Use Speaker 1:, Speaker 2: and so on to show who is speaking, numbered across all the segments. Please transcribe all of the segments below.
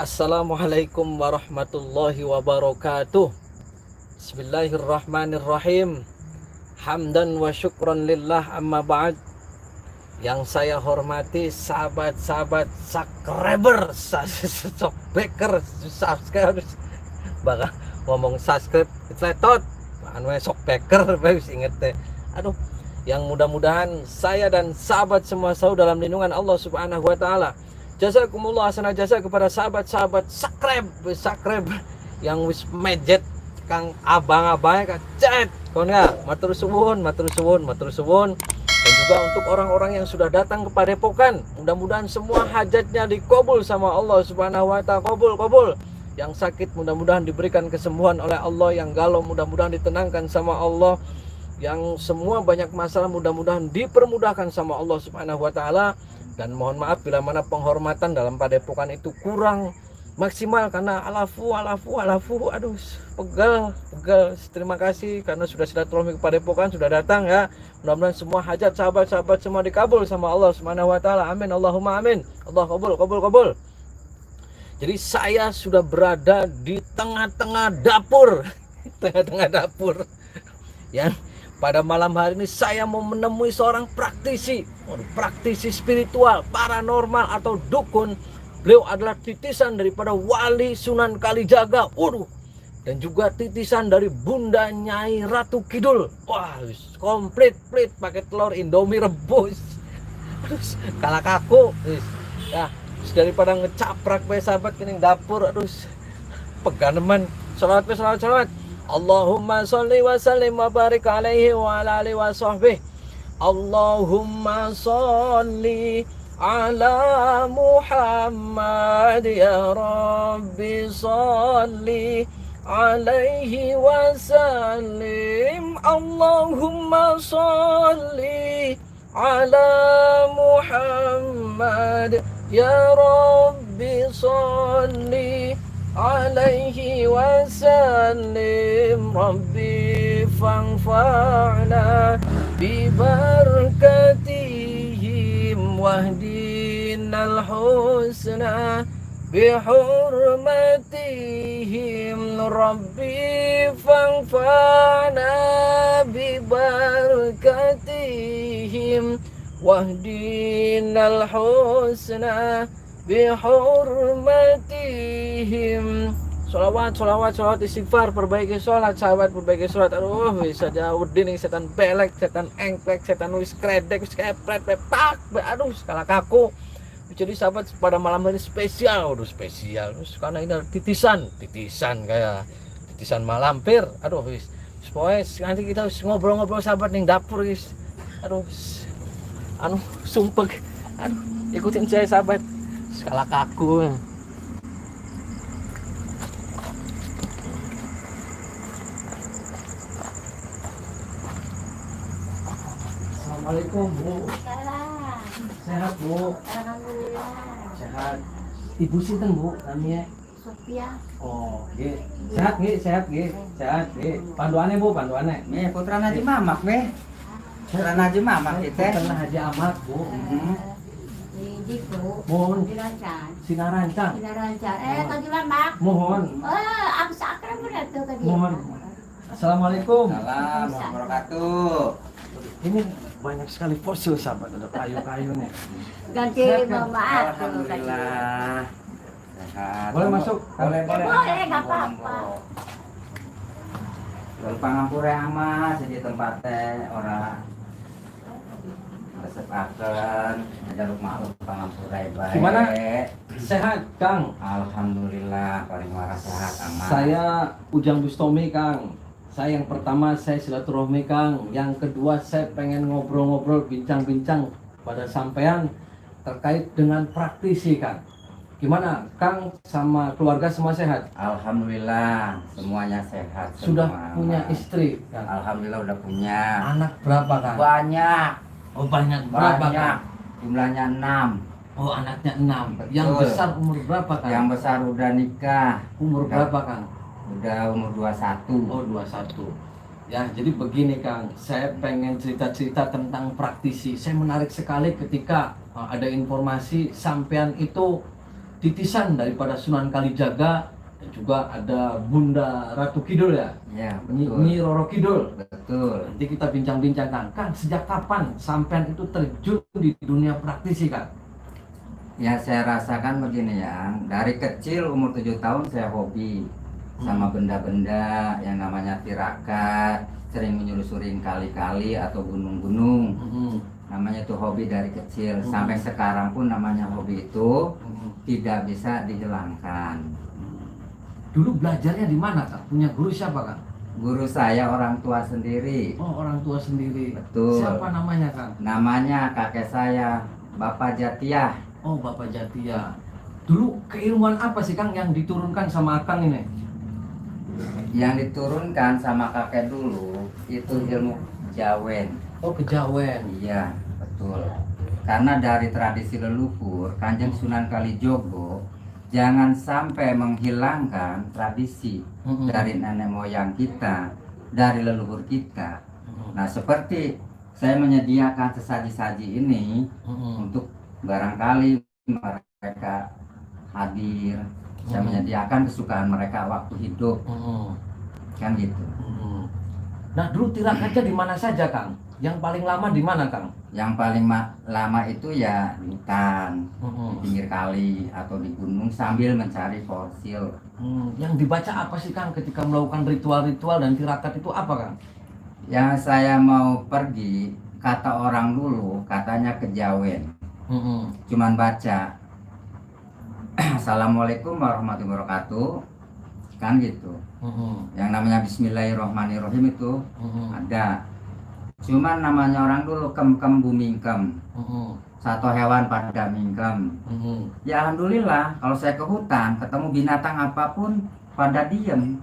Speaker 1: Assalamualaikum warahmatullahi wabarakatuh. Bismillahirrahmanirrahim. Hamdan wa syukran lillah, amma ba'd. Yang saya hormati sahabat-sahabat subscriber, subscriber, subscriber. Bakal ngomong subscribe, itu anu subscriber, bagus inget teh. Aduh, yang mudah-mudahan saya dan sahabat semua selalu dalam lindungan Allah Subhanahu wa taala. Jazakumullah hasanah jasa kepada sahabat-sahabat subscribe yang wis mejet kang abang-abang kang cet kon ya, matur suwun. Dan juga untuk orang-orang yang sudah datang ke Padepokan, mudah-mudahan semua hajatnya dikabul sama Allah Subhanahu wa taala. Kabul. Yang sakit mudah-mudahan diberikan kesembuhan oleh Allah, yang galau mudah-mudahan ditenangkan sama Allah, yang semua banyak masalah mudah-mudahan dipermudahkan sama Allah Subhanahu wa taala. Dan mohon maaf bila mana penghormatan dalam Padepokan itu kurang maksimal karena alafu, aduh pegal. Terima kasih karena sudah silaturahmi ke Padepokan, sudah datang ya. Mudah-mudahan semua hajat sahabat-sahabat semua dikabul sama Allah Subhanahu wa taala. Amin, Allahumma amin. Allah kabul. Jadi saya sudah berada di tengah-tengah dapur. Yang pada malam hari ini saya mau menemui seorang praktisi spiritual, paranormal atau dukun. Beliau adalah titisan daripada Wali Sunan Kalijaga. Dan juga titisan dari Bunda Nyai Ratu Kidul. Wah, komplit pakai telur Indomie rebus. Terus kalak aku, ya, daripada ngecaprak bae sahabat kening dapur, aduh peganeman. Shalawat. Allahumma sholli wa sallim wa barik alaihi wa ala alihi wa sahbihi. Allahumma sholli ala Muhammad ya Rabbi sholli alaihi wa sallim. Allahumma sholli ala Muhammad ya Rabbi sholli alaihi wasallim. Rabbi fanfa'na bibarakatihim wahdinal husna bihurmatihim. Rabbi fanfa'na bibarakatihim wahdinal husna bihurmatihim. Sholawat istighfar, perbaiki sholat sahabat, perbaiki sholat. Aduh bisa jauhin nih setan belek, setan engklek, setan wis kredek, wis kepret, pepak. Aduh skala kaku. Jadi sahabat pada malam hari spesial karena ini titisan kayak titisan malampir. Aduh wis pokoknya nanti kita ngobrol-ngobrol sahabat ning dapur wis. Aduh sumpek. Ikutin saya sahabat. Skala kaku. Assalamualaikum Bu. Sehat Bu?
Speaker 2: Alhamdulillah.
Speaker 1: Sehat. Ibu sinten Bu namanya?
Speaker 2: Sophia.
Speaker 1: Oh, nggih. Sehat nggih. Panduannya Bu, panduannya.
Speaker 3: Nih putra Haji Mamak nih. Putra Haji Mamak itu.
Speaker 1: Putra Haji Ahmad Bu.
Speaker 2: Di Jiku.
Speaker 1: Mohon
Speaker 2: Sinarancang.
Speaker 1: Sinarancang.
Speaker 2: Kaki Mamak.
Speaker 1: Mohon.
Speaker 2: Aku sakra bener tuh ke dia.
Speaker 1: Mohon. Assalamualaikum.
Speaker 3: Assalamualaikum warahmatullahi.
Speaker 1: Ini banyak sekali fosil sahabat, ada kayu-kayunya.
Speaker 2: Ganti mama aku.
Speaker 3: Alhamdulillah. Sehat.
Speaker 1: Boleh masuk?
Speaker 3: Boleh.
Speaker 2: Boleh, nggak apa-apa.
Speaker 3: Kalau pangampure ama di tempatnya orang resepaken ada rumah pangampure baik.
Speaker 1: Gimana? Sehat Kang?
Speaker 3: Alhamdulillah paling waras sehat aman.
Speaker 1: Saya Ujang Bustomi Kang. Saya yang pertama saya silaturahmi Kang. Yang kedua saya pengen ngobrol-ngobrol, bincang-bincang pada sampean terkait dengan praktisi Kang. Gimana Kang sama keluarga semua sehat?
Speaker 3: Alhamdulillah semuanya sehat.
Speaker 1: Sudah
Speaker 3: semua.
Speaker 1: punya istri Kang?
Speaker 3: Alhamdulillah udah punya.
Speaker 1: Anak berapa Kang?
Speaker 3: Banyak.
Speaker 1: Oh banyak. Berapa Kang?
Speaker 3: Jumlahnya 6.
Speaker 1: Oh anaknya 6.
Speaker 3: Betul.
Speaker 1: Yang besar umur berapa Kang?
Speaker 3: Yang besar udah nikah.
Speaker 1: Umur berapa Kang?
Speaker 3: Udah umur 21.
Speaker 1: Oh 21. Ya jadi begini Kang, saya pengen cerita-cerita tentang praktisi. Saya menarik sekali ketika ada informasi sampean itu titisan daripada Sunan Kalijaga dan juga ada Bunda Ratu Kidul ya.
Speaker 3: Ya,
Speaker 1: Nyi
Speaker 3: betul.
Speaker 1: Nyi Roro Kidul.
Speaker 3: Betul.
Speaker 1: Nanti kita bincang-bincangkan. Kang, sejak kapan sampean itu terjun di dunia praktisi, Kang?
Speaker 3: Ya, saya rasakan begini ya. Dari kecil umur 7 tahun saya hobi sama benda-benda yang namanya tirakat, sering menyusurin kali-kali atau gunung-gunung. Namanya itu hobi dari kecil. Sampai sekarang pun namanya hobi itu tidak bisa dihilangkan.
Speaker 1: Dulu belajarnya di mana, Kang? Punya guru siapa, Kang?
Speaker 3: Guru saya orang tua sendiri.
Speaker 1: Oh, orang tua sendiri.
Speaker 3: Betul.
Speaker 1: Siapa namanya, Kang?
Speaker 3: Namanya kakek saya, Bapak Jatiah.
Speaker 1: Oh, Bapak Jatia. Dulu keilmuan apa sih, Kang, yang diturunkan sama Akang ini?
Speaker 3: Yang diturunkan sama kakek dulu itu ilmu kejawen.
Speaker 1: Oh, kejawen.
Speaker 3: Iya, betul. Karena dari tradisi leluhur Kanjeng Sunan Kalijogo jangan sampai menghilangkan tradisi dari nenek moyang kita, dari leluhur kita. Nah, seperti saya menyediakan sesaji-saji ini untuk barangkali mereka hadir, saya menyediakan kesukaan mereka waktu hidup, kan gitu.
Speaker 1: Nah, dulu tirakatnya di mana saja, Kang? Yang paling lama di mana, Kang?
Speaker 3: Yang paling lama itu ya di hutan, di pinggir kali atau di gunung sambil mencari fosil.
Speaker 1: Yang dibaca apa sih, Kang, ketika melakukan ritual-ritual dan tirakat itu apa, Kang?
Speaker 3: Yang saya mau pergi, kata orang dulu katanya kejawen. Cuman baca Assalamualaikum warahmatullahi wabarakatuh, kan gitu. Yang namanya Bismillahirrohmanirrohim itu ada. Cuman namanya orang dulu kem-kem bumingkem, satu hewan pada mingkem. Ya alhamdulillah kalau saya ke hutan ketemu binatang apapun pada diem.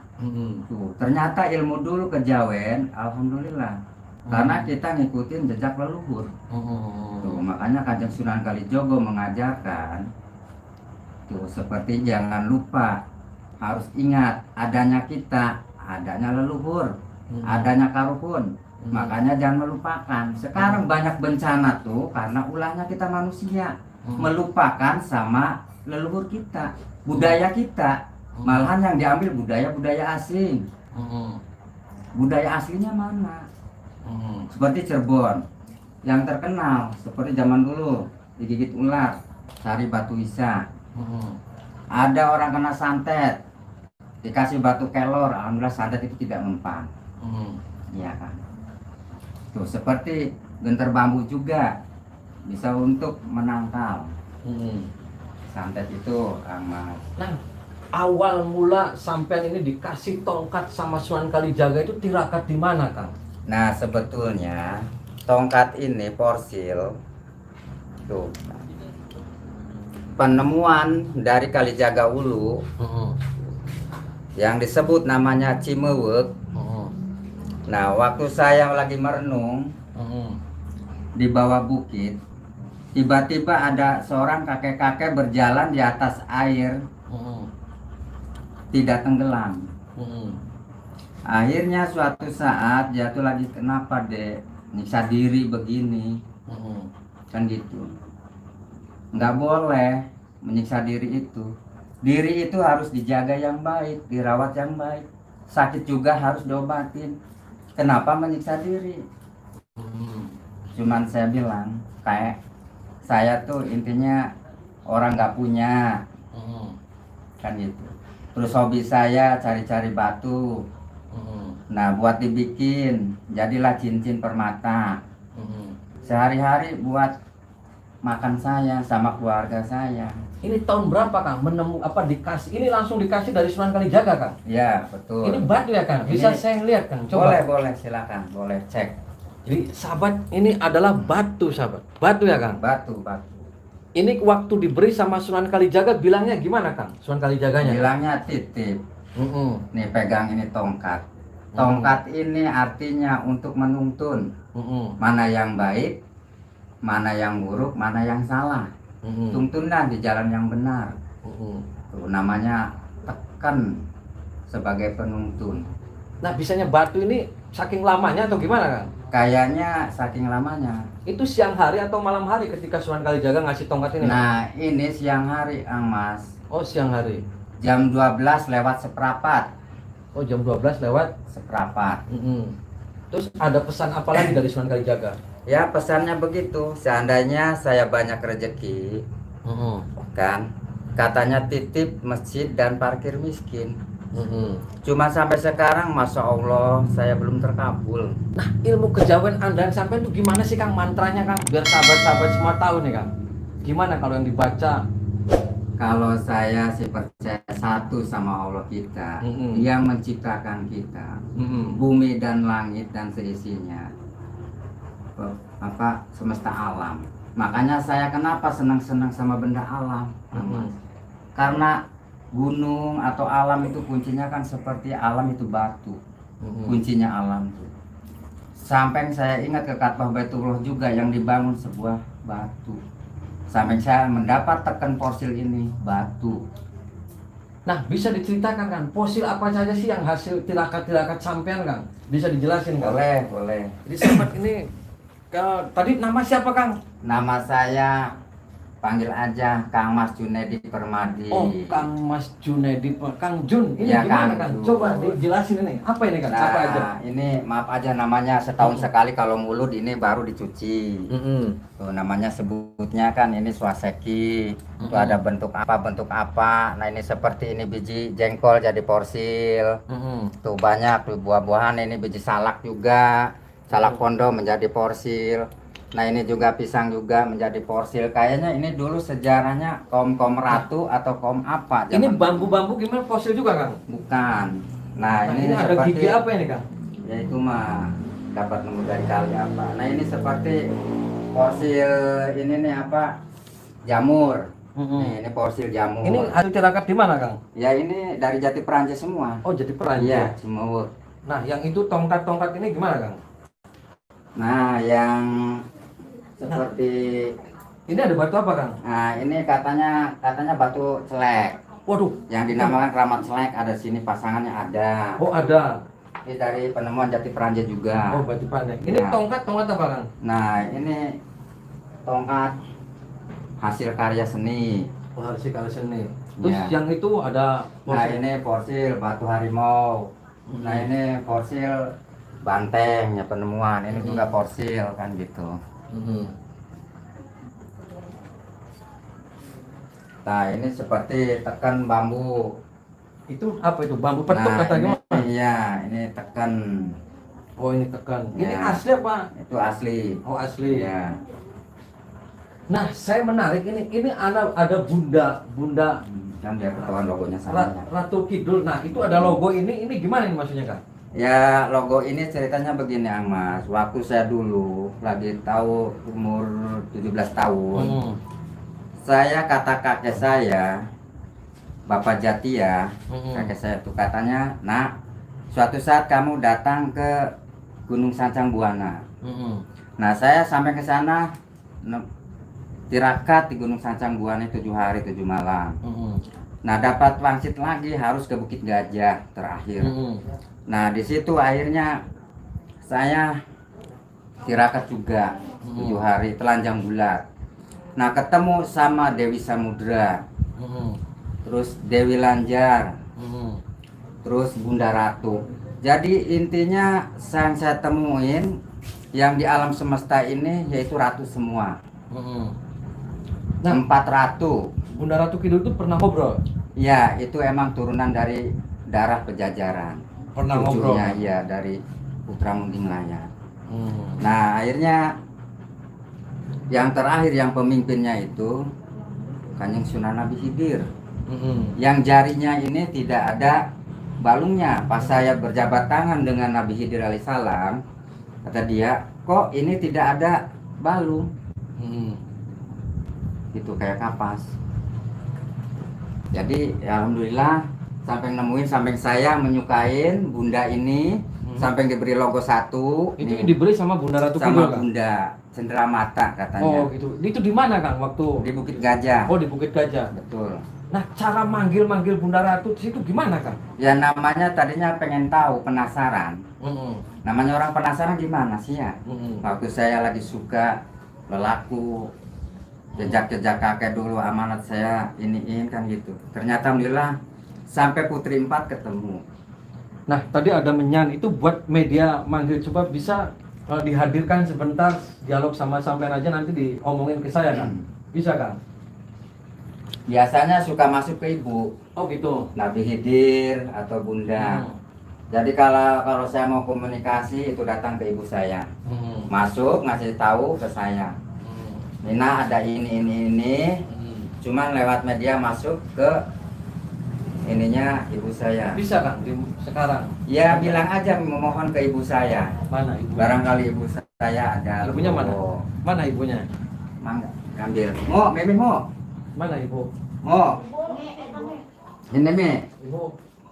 Speaker 3: Tuh, ternyata ilmu dulu kejawen, alhamdulillah. Karena kita ngikutin jejak leluhur. Tuh, makanya Kanjeng Sunan Kalijogo mengajarkan tuh seperti jangan lupa, harus ingat adanya kita, adanya leluhur, adanya karuhun. Makanya jangan melupakan. Sekarang banyak bencana tuh karena ulahnya kita manusia melupakan sama leluhur kita, budaya kita. Malahan yang diambil budaya-budaya asing. Budaya aslinya mana? Seperti Cirebon yang terkenal seperti zaman dulu digigit ular, cari batu isa. Ada orang kena santet, dikasih batu kelor, alhamdulillah santet itu tidak mempan. Iya kan? Tuh seperti genter bambu juga bisa untuk menangkal. Santet itu amat.
Speaker 1: Nah, awal mula sampean ini dikasih tongkat sama Sunan Kalijaga itu tirakat di mana, Kang?
Speaker 3: Nah, sebetulnya tongkat ini porsil tuh penemuan dari Kalijaga Ulu yang disebut namanya Cimewek. Nah, waktu saya lagi merenung di bawah bukit, tiba-tiba ada seorang kakek-kakek berjalan di atas air, tidak tenggelam. Akhirnya suatu saat jatuh lagi, kenapa dek nyiksa diri begini, kan gitu. Nggak boleh menyiksa diri itu. Diri itu harus dijaga yang baik, dirawat yang baik. Sakit juga harus diobatin. Kenapa menyiksa diri? Cuman saya bilang, kayak saya tuh intinya orang nggak punya, kan gitu. Terus hobi saya cari-cari batu. Nah, buat dibikin, jadilah cincin permata. Sehari-hari buat makan saya sama keluarga saya.
Speaker 1: Ini tahun berapa, Kang? Dikasih? Ini langsung dikasih dari Sunan Kalijaga, Kang?
Speaker 3: Ya, betul.
Speaker 1: Ini batu ya, Kang? Bisa
Speaker 3: Ini-
Speaker 1: saya lihat, Kang? Coba.
Speaker 3: Boleh, silakan, boleh cek.
Speaker 1: Jadi, sahabat, ini adalah batu, sahabat. Batu ya, Kang?
Speaker 3: Batu.
Speaker 1: Ini waktu diberi sama Sunan Kalijaga bilangnya gimana, Kang? Sunan Kalijaganya?
Speaker 3: Bilangnya titip. Nih pegang ini tongkat. Tongkat ini artinya untuk menuntun mana yang baik, mana yang buruk, mana yang salah. Tuntunlah di jalan yang benar. Tuh, namanya tekan sebagai penuntun.
Speaker 1: Nah, bisanya batu ini saking lamanya atau gimana, Kang?
Speaker 3: Kayaknya saking lamanya.
Speaker 1: Itu siang hari atau malam hari ketika Sunan Kalijaga ngasih tongkat ini?
Speaker 3: Nah, ini siang hari, Mas.
Speaker 1: Oh, siang hari.
Speaker 3: Jam 12 lewat seperempat.
Speaker 1: Oh, jam 12 lewat.
Speaker 3: Seperempat.
Speaker 1: Terus ada pesan apa lagi dari Sunan Kalijaga?
Speaker 3: Ya, pesannya begitu. Seandainya saya banyak rezeki, kan? Katanya titip masjid dan parkir miskin. Cuma sampai sekarang, masya Allah, saya belum terkabul.
Speaker 1: Nah, ilmu kejawen Anda yang sampai itu gimana sih, Kang? Mantranya, Kang, biar sahabat-sahabat semua tahu nih, Kang. Gimana kalau yang dibaca?
Speaker 3: Kalau saya sih percaya satu sama Allah kita, yang menciptakan kita, bumi dan langit dan seisinya, semesta alam. Makanya saya kenapa senang-senang sama benda alam, karena gunung atau alam itu kuncinya kan seperti alam itu batu, kuncinya alam itu. Sampai saya ingat ke Ka'bah Baitullah juga yang dibangun sebuah batu. Sampai saya mendapat tekan fosil ini batu.
Speaker 1: Nah, bisa diceritakan, Kang, fosil apa saja sih yang hasil tirakat-tirakat sampean, Kang? Bisa dijelasin, Kang?
Speaker 3: Boleh.
Speaker 1: Jadi sahabat ini, kalau tadi nama siapa, Kang?
Speaker 3: Nama saya panggil aja Kang Mas Junedi Permadi.
Speaker 1: Oh, Kang Mas Junedi, Kang Jun. Ini
Speaker 3: Ya,
Speaker 1: gimana,
Speaker 3: Kang
Speaker 1: Kang?
Speaker 3: Jun.
Speaker 1: Coba dijelasin ini. Apa ini, Kang? Apa aja?
Speaker 3: Nah, ini maaf aja namanya setahun sekali kalau mulut ini baru dicuci. Tuh, namanya sebutnya kan ini swaseki. Itu ada bentuk apa. Nah, ini seperti ini biji jengkol jadi porsil. Tuh banyak tuh buah-buahan, ini biji salak juga. Salak pondo menjadi porsil. Nah, ini juga pisang juga menjadi porsil. Kayaknya ini dulu sejarahnya kaum ratu atau kaum apa.
Speaker 1: Ini bambu-bambu gimana, fosil juga, Kang?
Speaker 3: Bukan. Nah, ini
Speaker 1: ada
Speaker 3: seperti
Speaker 1: gigi apa ini, Kang?
Speaker 3: ya itu mah dapat nemu dari kali apa. Nah, ini seperti fosil ini nih apa? Jamur. Nih, ini fosil jamur.
Speaker 1: Ini hasil tirakat di mana, Kang?
Speaker 3: Ya, ini dari jati Perancis semua.
Speaker 1: Oh, jadi Perancis.
Speaker 3: Iya, semua.
Speaker 1: Nah, yang itu tongkat-tongkat ini gimana, Kang?
Speaker 3: Nah, yang seperti
Speaker 1: Ini ada batu apa, Kang?
Speaker 3: nah, ini katanya batu celek.
Speaker 1: Waduh.
Speaker 3: Yang dinamakan keramat celek, ada sini pasangannya ada.
Speaker 1: Oh, ada.
Speaker 3: Ini dari penemuan jati Perancis juga.
Speaker 1: Oh, batu pandai. Ini
Speaker 3: Ya.
Speaker 1: tongkat apa, Kang?
Speaker 3: Nah, ini tongkat hasil karya seni.
Speaker 1: Oh, hasil karya seni. Terus
Speaker 3: Ya.
Speaker 1: yang itu ada
Speaker 3: Nah, ini fosil batu harimau. Nah, ini fosil banteng ya penemuan. Ini juga fosil kan gitu. Nah, ini seperti tekan bambu.
Speaker 1: Itu apa itu? Bambu petuk
Speaker 3: Nah,
Speaker 1: katanya.
Speaker 3: iya, ini tekan.
Speaker 1: Oh, ini tekan. Ini
Speaker 3: Ya.
Speaker 1: asli apa?
Speaker 3: Itu asli.
Speaker 1: Oh, asli.
Speaker 3: Ya.
Speaker 1: Nah, saya menarik ini. Ini ada bunda
Speaker 3: Kan biar ketahuan logonya sama.
Speaker 1: Ratu Kidul. Nah, itu ada logo ini. Ini gimana ini maksudnya, Kang?
Speaker 3: Ya, logo ini ceritanya begini, Mas. Waktu saya dulu lagi tahu umur 17 tahun. Saya kata kakek saya, Bapak Jatia, kakek saya itu katanya, "Nak, suatu saat kamu datang ke Gunung Sancang Buana." Nah, saya sampai ke sana tirakat di Gunung Sancang Buana 7 hari 7 malam. Nah, dapat wangsit lagi harus ke Bukit Gajah terakhir. Nah, di situ akhirnya saya tirakat juga 7 hari telanjang bulat. Nah, ketemu sama Dewi Samudra, terus Dewi Lanjar, terus Bunda Ratu. Jadi intinya yang saya temuin yang di alam semesta ini yaitu ratu semua.
Speaker 1: Nah,
Speaker 3: 4 ratu.
Speaker 1: Bunda Ratu Kidul itu pernah ngobrol?
Speaker 3: Ya, itu emang turunan dari darah Pejajaran.
Speaker 1: Pernah ngobrol?
Speaker 3: Cucunya, iya, dari Putra Munding Layar. Nah, akhirnya yang terakhir yang pemimpinnya itu Kanjeng Sunan Nabi Khidir. Yang jarinya ini tidak ada balungnya. Pas saya berjabat tangan dengan Nabi Khidir alaihissalam, kata dia, "Kok ini tidak ada balung?" Itu kayak kapas. Jadi ya alhamdulillah sampai nemuin, sampai saya menyukain bunda ini, sampai diberi logo 1.
Speaker 1: Itu diberi sama Bunda Ratu
Speaker 3: sama
Speaker 1: Kidul, Kang?
Speaker 3: Bunda Cendramata katanya.
Speaker 1: Oh, gitu. Itu di mana, Kang, waktu?
Speaker 3: Di Bukit Gajah.
Speaker 1: Oh, di Bukit Gajah.
Speaker 3: Betul.
Speaker 1: Nah, cara manggil Bunda Ratu di situ gimana, Kang?
Speaker 3: Ya namanya tadinya pengen tahu, penasaran.
Speaker 1: Mm-mm.
Speaker 3: Namanya orang penasaran gimana sih ya?
Speaker 1: Mm-mm.
Speaker 3: Waktu saya lagi suka lelaku, jejak-jejak kakek dulu amanat saya iniin kan gitu. Ternyata alhamdulillah sampai putri 4 ketemu.
Speaker 1: Nah, tadi ada menyan itu buat media manggil, coba bisa dihadirkan sebentar dialog sama sampean aja, nanti diomongin ke saya, kan? Bisa, kan?
Speaker 3: Biasanya suka masuk ke ibu,
Speaker 1: Oh gitu.
Speaker 3: Nabi Khidir atau Bunda. Jadi kalau saya mau komunikasi itu datang ke ibu saya. Masuk ngasih tahu ke saya. Nina ada ini. Cuman lewat media masuk ke ininya ibu saya.
Speaker 1: Bisa, kan? Sekarang.
Speaker 3: Ya bilang aja memohon ke ibu saya.
Speaker 1: Mana ibu?
Speaker 3: Barangkali ibu saya ada.
Speaker 1: Ibunya mana? Mana ibunya?
Speaker 3: Mangga, ambil. Mo, Mimi mo.
Speaker 1: Mana ibu?
Speaker 3: Mo. Ini Mi.
Speaker 1: Ibu.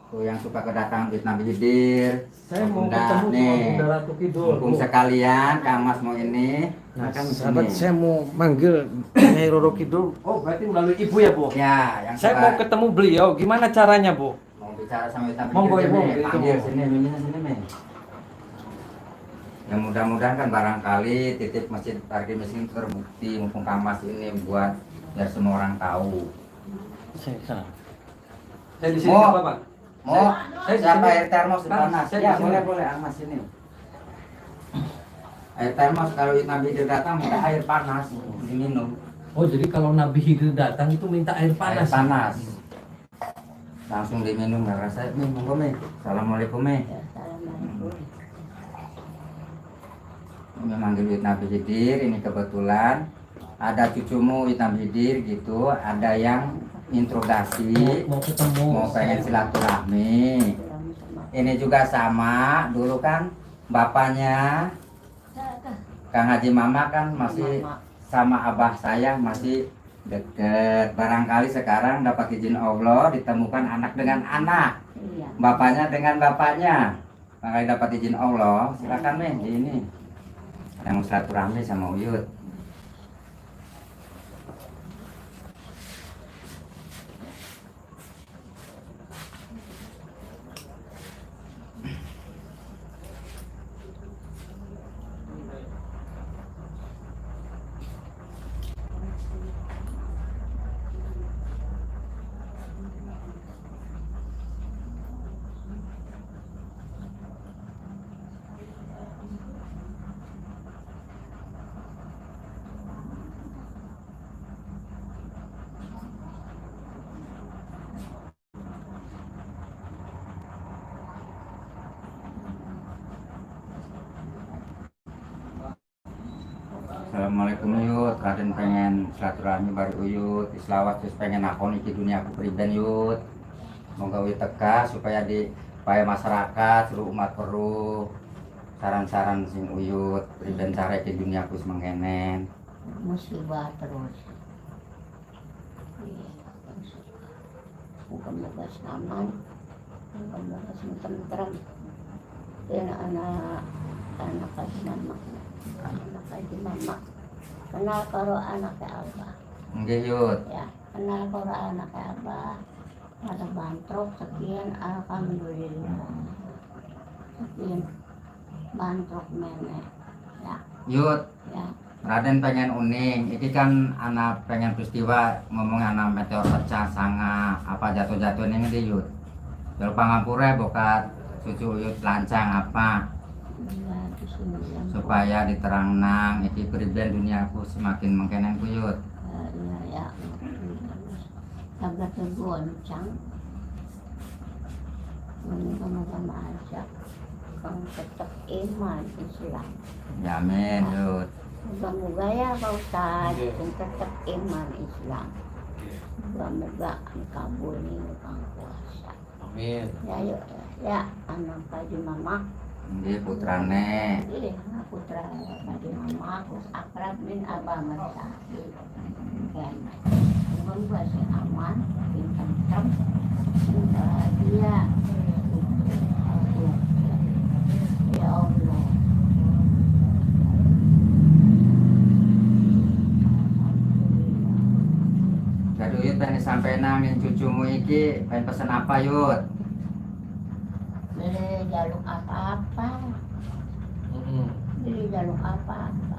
Speaker 3: Tuh yang suka kedatangan di Nabi Khidir.
Speaker 1: Saya mau
Speaker 3: Bunda,
Speaker 1: ketemu sama
Speaker 3: nih.
Speaker 1: Bunda Ratu Kidul.
Speaker 3: Mumpung sekalian Kang Mas mau ini.
Speaker 1: Nah,
Speaker 3: Makan
Speaker 1: sahabat,
Speaker 3: sini.
Speaker 1: saya mau manggil Nyai Roro Kidul. Oh, berarti melalui ibu ya, Bu?
Speaker 3: Ya, yang
Speaker 1: Saya
Speaker 3: suka
Speaker 1: mau ketemu beliau. Gimana caranya, Bu?
Speaker 3: mau bicara sama Nabi
Speaker 1: Monggo,
Speaker 3: Khidir,
Speaker 1: Ibu,
Speaker 3: Mi.
Speaker 1: gitu,
Speaker 3: Panggil
Speaker 1: Bu.
Speaker 3: sini, Miminya sini, Mi. Ya mudah-mudahan kan barangkali titip masjid parkir mesin terbukti mumpung Kang Mas ini buat biar semua orang tahu.
Speaker 1: Saya di sini
Speaker 3: Mo.
Speaker 1: nggak apa-apa.
Speaker 3: Mau
Speaker 1: Saya-
Speaker 3: siapa
Speaker 1: saya-
Speaker 3: air termos di
Speaker 1: Mas,
Speaker 3: panas?
Speaker 1: saya
Speaker 3: Ya
Speaker 1: di sini.
Speaker 3: boleh Mas ini. Air termos kalau Nabi Khidir datang minta air panas diminum.
Speaker 1: Oh, jadi kalau Nabi Khidir datang itu minta air panas.
Speaker 3: Air panas. Langsung diminum nggak rasa. Mi, monggo Mi. Assalamualaikum Mi.
Speaker 2: Ya, assalamualaikum.
Speaker 3: Memang duit Nabi Khidir ini kebetulan ada cucumu Nabi Khidir gitu, ada yang interogasi,
Speaker 1: Mau ketemu.
Speaker 3: mau pengen silaturahmi. Ini juga sama, dulu kan bapaknya Kang Haji Mama kan masih sama abah saya masih deket. Barangkali sekarang dapat izin Allah ditemukan anak dengan anak,
Speaker 2: Iya.
Speaker 3: bapaknya dengan bapaknya. Barangkali dapat izin Allah, silakan nih di ini. Yang silaturahmi sama Uyut. Assalamualaikum Yud, Raden pengen silaturahmi bari Uyut, islawat terus pengen nakon iki dunia aku priben Yud. Moga Uyut teka supaya masyarakat seluruh umat perlu saran-saran sing Uyut priben cara di dunia aku semengkenen.
Speaker 2: Musibah terus. Moga-moga aman, moga-moga tentrem. Dan anak kaji mama, kenal karo anaknya Abah,
Speaker 3: Nggih Yud.
Speaker 2: ya kenal karo anaknya Abah. Ada bantrok sekian, alhamdulillah. Sekian bantrok nenek, ya,
Speaker 3: Yud,
Speaker 2: ya.
Speaker 3: Raden pengen uning, iki kan anak pengen peristiwa ngomong anak meteor pecah sanga apa jatuh-jatuh ini ngendi Yud. Jal pangapura bokat cucu Yud lancang apa
Speaker 2: Ya, di sini yang
Speaker 3: supaya diterang nang iki priben duniaku semakin mengkenen kuyut.
Speaker 2: ya, agak tergoncang. Sama-sama aja, kamu tetap iman Islam.
Speaker 3: Jamin Yud.
Speaker 2: Moga-moga ya Pak Ustadz, yang tetap iman Islam. Moga-moga kabul nih Kang puasa.
Speaker 1: Amin.
Speaker 2: Ya yuk, ya anak kaji mama.
Speaker 3: Nggih putrane.
Speaker 2: Iya, putra kaji mama, aku akrab min abah masaki. Kan, moga si aman, pintar-pintar, bahagia. Ya Allah.
Speaker 3: Jadi Yud pengen sampai nang cucumu iki pengen pesen apa Yud?
Speaker 2: Beli jaluk apa-apa. Beli jaluk apa-apa.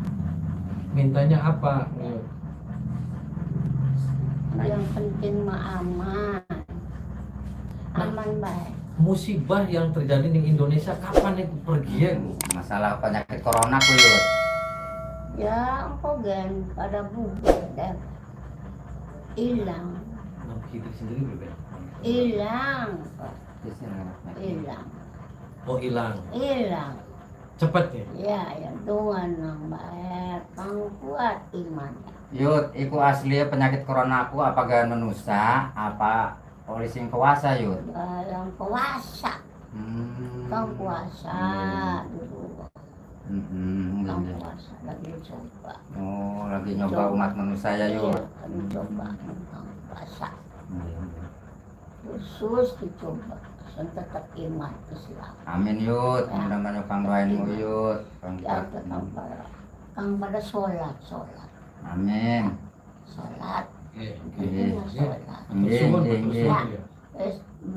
Speaker 1: Mintanya apa?
Speaker 2: Yang penting mah aman. Aman baik.
Speaker 1: Musibah yang terjadi di Indonesia kapan itu pergi ya?
Speaker 3: Masalah penyakit corona ku Yud.
Speaker 2: Ya, engkau gen pada bubar dan hilang,
Speaker 1: Nah, hidup sendiri bebek.
Speaker 2: hilang, hilang,
Speaker 1: Oh hilang.
Speaker 2: hilang.
Speaker 1: Cepet ya?
Speaker 2: Ya, ya Tuhan yang baik, kang kuat imannya.
Speaker 3: Yud, iku asli penyakit corona aku apa gak manusia apa polisi yang kuasa Yud?
Speaker 2: Yang kuasa, kang kuasa dulu, kang
Speaker 3: Iya.
Speaker 2: kuasa lagi coba.
Speaker 3: Oh, lagi nyoba umat manusia ya Yud.
Speaker 2: Iya, kami coba kang kuasa, khusus dicoba. Dan tetap iman Islam.
Speaker 3: Amin Yud, mudah-mudahan kang doainmu Yud.
Speaker 2: Ya, kang pada sholat.
Speaker 3: Amin.
Speaker 2: Sholat.
Speaker 1: Iya.
Speaker 2: Sholat.
Speaker 3: Iya.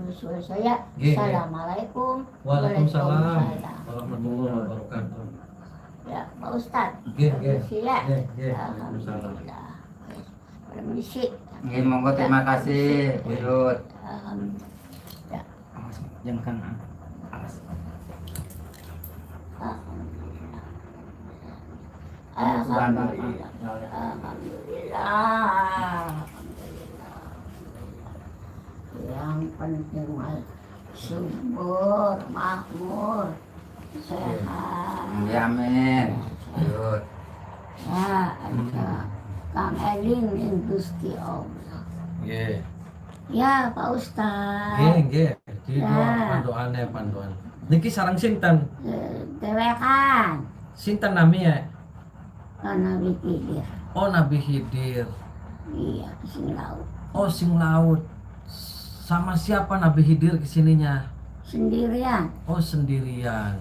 Speaker 2: Suruh saya.
Speaker 1: Iya.
Speaker 2: Assalamualaikum.
Speaker 1: Waalaikumsalam warahmatullahi wabarakatuh.
Speaker 2: Ya, Pak Ustad.
Speaker 1: Iya.
Speaker 2: Siap.
Speaker 1: Iya.
Speaker 2: Alhamdulillah. Permisi.
Speaker 3: Nggih, monggo terima kasih Bu Yud.
Speaker 2: Alhamdulillah.
Speaker 3: Jangan kan alas.
Speaker 2: Alhamdulillah. Yang penting mah subur, makmur, sehat.
Speaker 3: Nggih, amin. Yud.
Speaker 2: Ya, ada Kang Eling yang Gusti Allah.
Speaker 1: Iya.
Speaker 2: Ya, Pak Ustad.
Speaker 1: Nggih. Jadi pandoane. Niki sarang sinten?
Speaker 2: Dewekan.
Speaker 1: Sinten namanya?
Speaker 2: Karena Wikidir.
Speaker 1: Oh Nabi Khidir.
Speaker 2: Iya, sing laut.
Speaker 1: Oh sing laut. Sama siapa Nabi Khidir kesininya?
Speaker 2: Sendirian.
Speaker 1: Oh sendirian.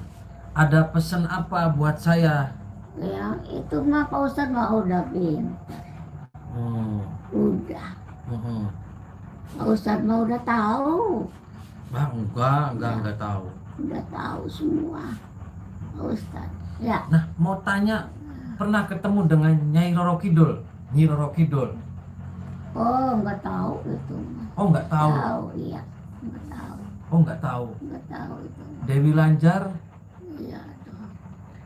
Speaker 1: Ada pesan apa buat saya?
Speaker 2: Yang itu mah Pak Ustad mah udah pintar. Udah. Pak Ustad mah udah tahu.
Speaker 1: Enggak tahu.
Speaker 2: Udah tahu semua. Pak Ustad. Ya.
Speaker 1: Nah, mau tanya, pernah ketemu dengan Nyai Roro Kidul? Nyi Roro Kidul.
Speaker 2: Oh, nggak tahu itu.
Speaker 1: Oh, enggak tahu.
Speaker 2: Tahu, iya. Nggak tahu.
Speaker 1: Oh, enggak tahu.
Speaker 2: Nggak tahu itu.
Speaker 1: Dewi Lanjar
Speaker 2: Iya, tuh.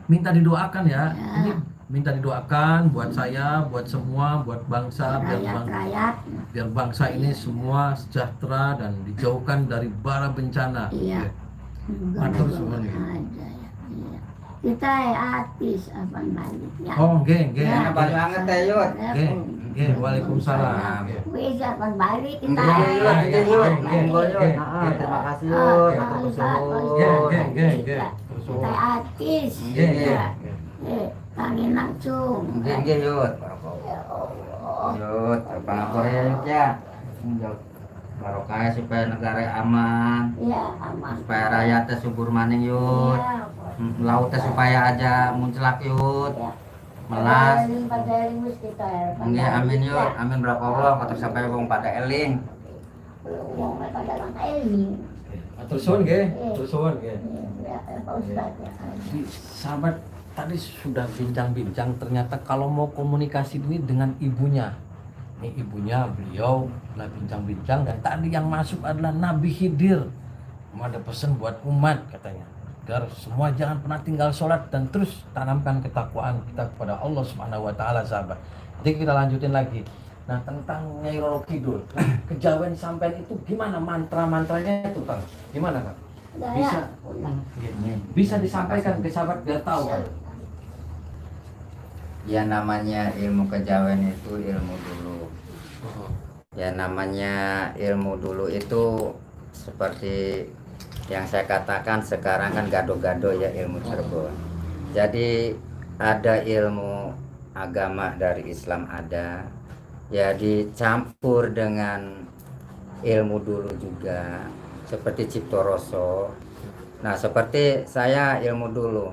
Speaker 1: minta didoakan ya.
Speaker 2: Ya.
Speaker 1: Ini minta didoakan buat saya, buat semua, buat bangsa,
Speaker 2: Rakyat.
Speaker 1: biar bangsa ini semua sejahtera dan dijauhkan dari bara bencana.
Speaker 2: Iya.
Speaker 1: Matur suwun.
Speaker 2: Aja ya. Iya. Kita artis apa balik ya.
Speaker 1: Oh, nggih.
Speaker 3: Ya, banyak banget teh Yud.
Speaker 1: Nggih, waalaikumsalam.
Speaker 2: Wis apa balik kita.
Speaker 3: Nggih, Yud. Monggo Yud. Terima kasih Yud.
Speaker 1: Nggih.
Speaker 2: Kita artis.
Speaker 1: Nggih.
Speaker 2: Kangen langsung.
Speaker 3: Nggih Yud.
Speaker 2: Ya Allah.
Speaker 3: Yud, pangapura ya Yud ya. Yud. Barokah supaya negara aman,
Speaker 2: Ya, aman.
Speaker 3: supaya rakyatnya subur maning Yud.
Speaker 2: Ya,
Speaker 3: Lautnya supaya aja muncelak Yud.
Speaker 2: ya.
Speaker 3: Melas.
Speaker 2: Padaling wis kita.
Speaker 3: Nggih, amin Yud. Amin berapa Allah kata sampai wong pada eling.
Speaker 2: Wong pada lang eling.
Speaker 1: Matur suwun nggih.
Speaker 2: Ya, Pak Ustad ya.
Speaker 1: Jadi, sahabat tadi sudah bincang-bincang, ternyata kalau mau komunikasi ini dengan ibunya, ini ibunya beliau lah bincang-bincang, dan tadi yang masuk adalah Nabi Khidir. Ada pesan buat umat katanya, agar semua jangan pernah tinggal sholat dan terus tanamkan ketakwaan kita kepada Allah Subhanahu Wa Taala, sahabat. Jadi kita lanjutin lagi. Nah, tentang Nyai Roro Kidul, kejawen sampean itu gimana mantra-mantranya itu, Kang? Gimana, Kang? Bisa disampaikan ke sahabat biar tahu, Kang.
Speaker 3: Ya namanya ilmu kejawen itu ilmu dulu. Ya namanya ilmu dulu itu seperti yang saya katakan sekarang kan gado-gado ya ilmu Cirebon. Jadi ada ilmu agama dari Islam ada, ya dicampur dengan ilmu dulu juga seperti Ciptoroso. Nah seperti saya ilmu dulu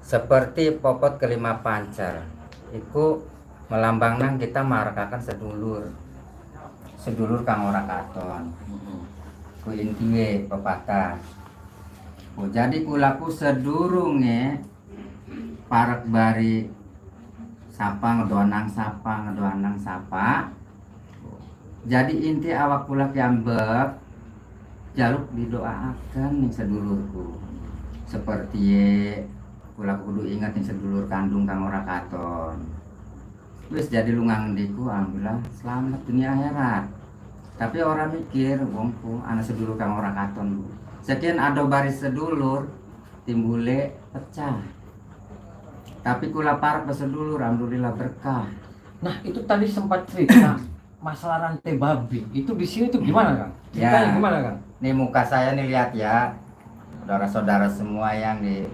Speaker 3: seperti popot kelima pancar itu melambangkan kita marakakan sedulur sedulur kang ora katon. Ku intiwe pepatah. Jadi kulaku sedurunge parek bari sapa ngedoanang sapa. Jadi inti awak kula kiambek jaluk didoakan nih sedulurku. Seperti kula kudu ingat nih sedulur kandung kang ora katon. Wis jadi lungang ngendiku alhamdulillah selamat dunia akhirat. Tapi orang mikir wongku anak sedulur kang ora katon. Sekian ada baris sedulur timbule pecah. Tapi kula parek bersedulur alhamdulillah berkah.
Speaker 1: Nah, itu tadi sempat cerita masalah rantai babi. Itu di sini tuh gimana, Kang? Ceritanya
Speaker 3: Ya.
Speaker 1: gimana, Kang?
Speaker 3: Nih muka saya nih lihat ya. Saudara-saudara semua yang di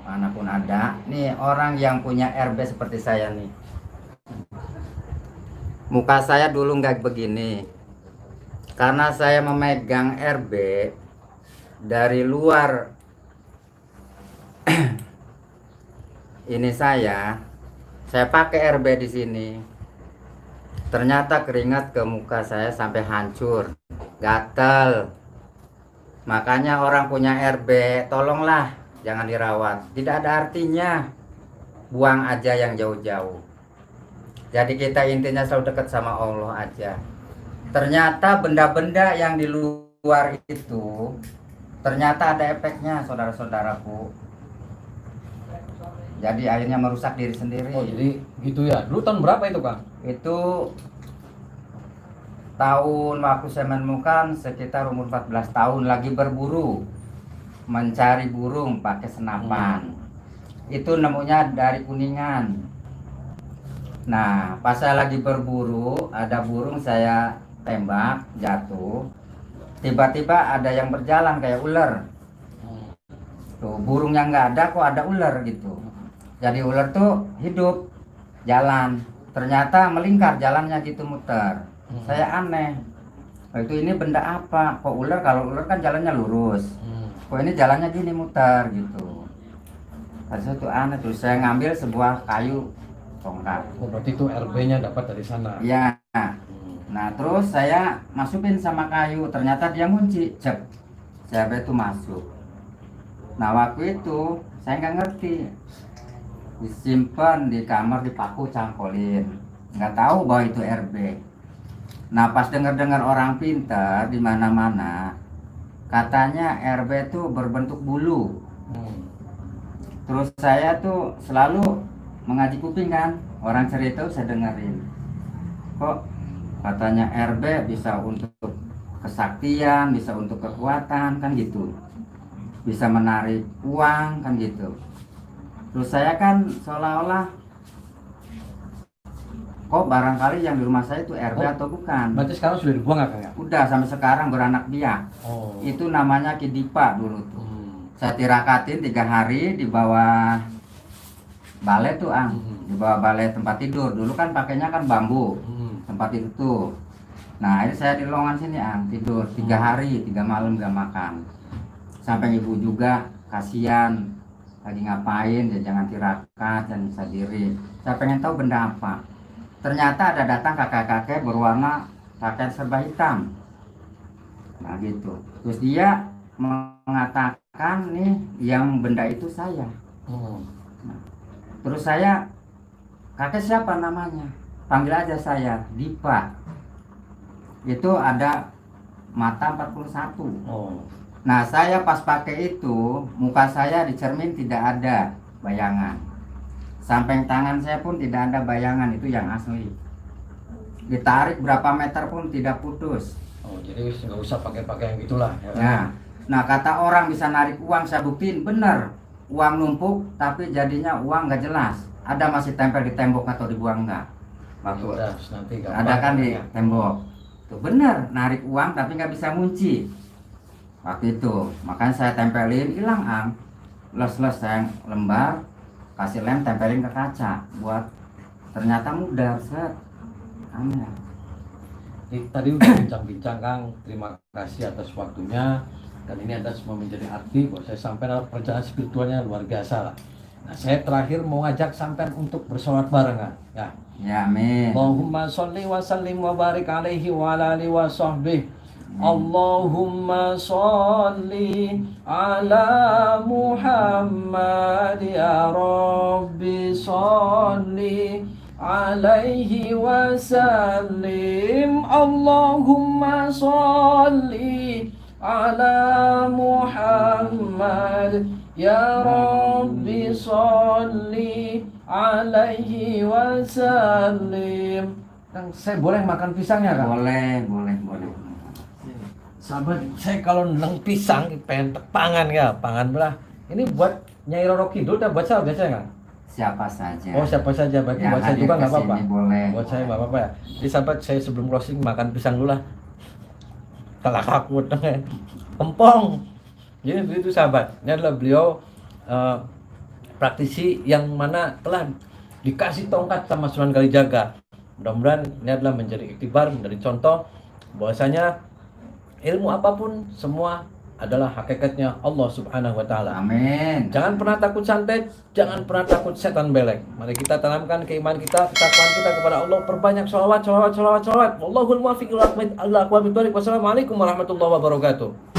Speaker 3: manapun ada. Nih orang yang punya RB seperti saya nih. Muka saya dulu nggak begini. Karena saya memegang RB dari luar ini saya pakai RB di sini. Ternyata keringat ke muka saya sampai hancur, gatel. Makanya orang punya RB, tolonglah jangan dirawat. Tidak ada artinya, buang aja yang jauh-jauh. Jadi kita intinya selalu dekat sama Allah aja. Ternyata benda-benda yang di luar itu ternyata ada efeknya, saudara-saudaraku. Jadi akhirnya merusak diri sendiri.
Speaker 1: Oh, jadi gitu ya. Dulu tahun berapa itu, Kang?
Speaker 3: Itu tahun waktu saya menemukan sekitar umur 14 tahun lagi berburu, mencari burung pakai senapan. Itu nemunya dari Kuningan. Nah, pas saya lagi berburu, ada burung saya tembak, jatuh. Tiba-tiba ada yang berjalan kayak ular. Tuh, burung yang nggak ada kok ada ular gitu. Jadi ular tuh hidup, jalan. Ternyata melingkar jalannya gitu muter. Saya aneh. Oh, itu ini benda apa? Kok ular? Kalau ular kan jalannya lurus. Kok ini jalannya gini muter gitu. Tadi saya tuh aneh tuh. Saya ngambil sebuah kayu tongkat.
Speaker 1: Oh, berarti itu RB-nya dapat dari sana.
Speaker 3: Ya. Nah terus saya masukin sama kayu. Ternyata dia ngunci. Cep. Saya itu masuk. Nah waktu itu saya nggak ngerti. Disimpan di kamar dipaku cangkolin. Nggak tahu bahwa itu RB. Nah pas dengar-dengar orang pintar di mana-mana katanya RB itu berbentuk bulu. Terus saya tuh selalu mengaji kuping kan, orang cerita saya dengerin. Kok katanya RB bisa untuk kesaktian, bisa untuk kekuatan kan gitu. Bisa menarik uang kan gitu. Terus saya kan seolah-olah kok barangkali yang di rumah saya itu RB atau bukan.
Speaker 1: Berarti sekarang sudah dibuang nggak, Kang? Ya?
Speaker 3: Udah sampai sekarang beranak biak.
Speaker 1: Oh.
Speaker 3: Itu namanya Kidipa dulu tuh. Saya tirakatin 3 hari di bawah balai tuh di bawah balai tempat tidur. Dulu kan pakainya kan bambu tempat tidur tuh. Nah ini saya di lowongan sini tidur 3 hari 3 malam gak makan. Sampai ibu juga kasihan lagi ngapain ya, jangan tirakat dan bisa diri. Saya pengen tahu benda apa. Ternyata ada datang kakek-kakek berwarna pakaian serba hitam. Nah gitu. Terus dia mengatakan nih yang benda itu saya. Nah, terus saya, kakek siapa namanya? Panggil aja saya, Dipa. Itu ada mata 41. Nah saya pas pakai itu, muka saya di cermin tidak ada bayangan. Samping tangan saya pun tidak ada bayangan, itu yang asli. Ditarik berapa meter pun tidak putus.
Speaker 1: Oh, jadi nggak usah pakai yang gitulah.
Speaker 3: Ya. Nah kata orang bisa narik uang, saya buktiin bener. Uang numpuk tapi jadinya uang nggak jelas. Ada masih tempel di tembok atau dibuang enggak? Waktu
Speaker 1: Nanti
Speaker 3: ada kan di tembok. Tuh bener, narik uang tapi nggak bisa ngunci. Waktu itu, makanya saya tempelin, hilang les-les saya lembar, kasih lem tempelin ke kaca buat ternyata mudah set. Aneh.
Speaker 1: Tadi udah bincang-bincang, Kang. Terima kasih atas waktunya. Dan ini ada semua menjadi arti bahwa saya sampai dalam perjalanan spiritualnya luar biasa lah. Nah, saya terakhir mau ngajak sampean untuk bersolat barengan. Ya.
Speaker 3: Ya, amin.
Speaker 1: Allahumma sholli wa sallim wa barik alaihi wa ala alihi wa sahbihi. Allahumma sholli ala Muhammad ya Rabbi sholli alaihi wa sallim. Allahumma sholli ala Muhammad ya Rabbi sholli alaihi wa sallim. Kang, saya boleh makan pisangnya, Kang?
Speaker 3: Boleh.
Speaker 1: Sahabat, saya kalau neng pisang pengen pangan ya, pangan belah. Ini buat Nyai Roro Kidul dan buat saya biasanya, Kang?
Speaker 3: Siapa saja.
Speaker 1: Oh, siapa saja, berarti
Speaker 3: Yang
Speaker 1: buat saya
Speaker 3: hadir
Speaker 1: juga nggak
Speaker 3: kesini
Speaker 1: apa-apa.
Speaker 3: boleh.
Speaker 1: Buat saya nggak apa-apa ya. Jadi sahabat, saya sebelum closing makan pisang dulu lah. Kalah kakut, kempong. Jadi begitu sahabat. Ini adalah beliau praktisi yang mana telah dikasih tongkat sama Sunan Kalijaga. Mudah-mudahan ini adalah menjadi iktibar, menjadi contoh bahwasanya ilmu apapun semua adalah hakikatnya Allah Subhanahu wa taala.
Speaker 3: Amin.
Speaker 1: Jangan pernah takut santet, jangan pernah takut setan belek. Mari kita tanamkan keimanan kita, ketakwaan kita kepada Allah, perbanyak sholawat. Wallahul muwaffiq ila aqwamit thoriq. Wassalamualaikum warahmatullahi wabarakatuh.